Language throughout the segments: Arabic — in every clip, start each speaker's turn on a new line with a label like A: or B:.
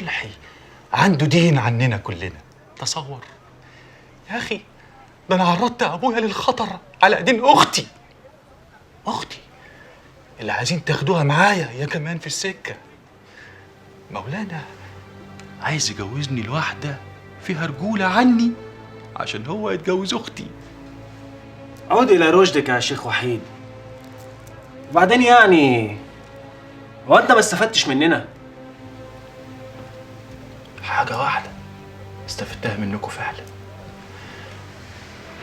A: صلحي عنده دين عننا كلنا. تصور يا أخي، ده أنا عرضت أبويا للخطر على إيدين أختي اللي عايزين تاخدوها معايا يا كمان في السكة. مولانا عايز يجوزني لواحدة فيها رجولة عني عشان هو يتجوز أختي.
B: عود إلى رشدك يا شيخ وحيد. وبعدين يعني هو أنت ما استفدتش مننا؟
A: حاجة واحدة استفدتها منكم فعلا،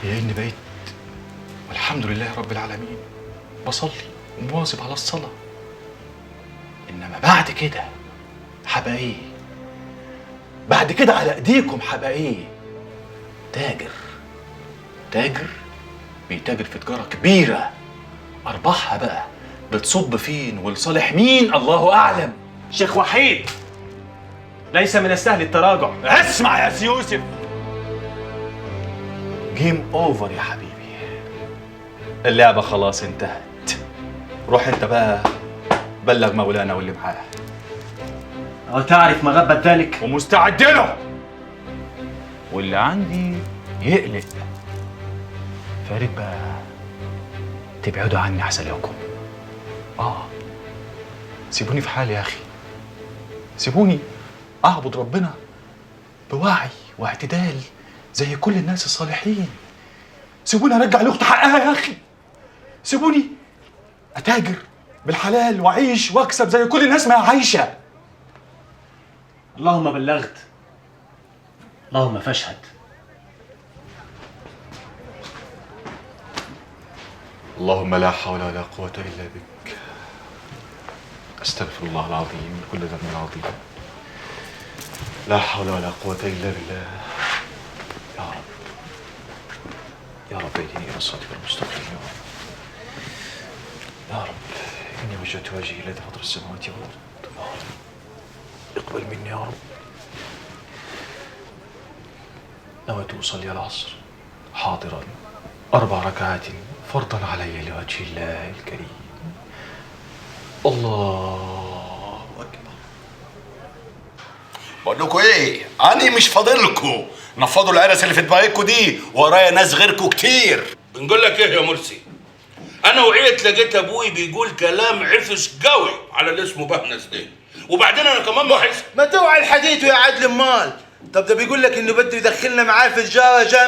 A: هي إني بقيت والحمد لله رب العالمين بصلي ومواظب على الصلاة. إنما بعد كده هبقى إيه؟ بعد كده على إيديكم هبقى إيه؟ تاجر بيتاجر في تجارة كبيرة، أرباحها بقى بتصب فين ولصالح مين الله أعلم.
B: شيخ وحيد، ليس من السهل التراجع.
A: اسمع يا سي يوسف، جيم أوفر يا حبيبي، اللعبة خلاص انتهت. روح انت بقى بلغ مولانا واللي معاه.
B: وتعرف مغبة ذلك؟
A: ومستعد له. واللي عندي يقلق. فارد بقى تبعدوا عني احسن لكم. سيبوني في حالي يا اخي، سيبوني اعبد ربنا بوعي واعتدال زي كل الناس الصالحين. سيبوني ارجع لاختي حقها يا اخي، سيبوني اتاجر بالحلال واعيش واكسب زي كل الناس ما عايشه.
B: اللهم بلغت، اللهم فاشهد.
A: اللهم لا حول ولا قوة إلا بك. أستغفر الله العظيم من كل ذنب عظيم. لا حول ولا قوة إلا بالله. يا رب اهدني إلى الصراط المستقيم. يا رب إني وجهت وجهي إلى فطر السماوات والأرض. يا رب اقبل مني يا رب. نويت أصلي العصر حاضرا 4 ركعات فرضا علي لوجه الله الكريم. الله أكبر.
C: بقول لكم ايه، انا مش فاضلكم. نفضوا العرس اللي في دماغكم دي، ورايا ناس غيركم كتير.
D: بنقول لك ايه يا مرسي، انا وعيت لقيت ابوي بيقول كلام عفش قوي على اللي اسمه بهنس ده، وبعدين انا كمان بحس
E: ما توعى الحديث يا عدل. امال طب ده بيقول لك انه بده يدخلنا معاه في الجاره جامع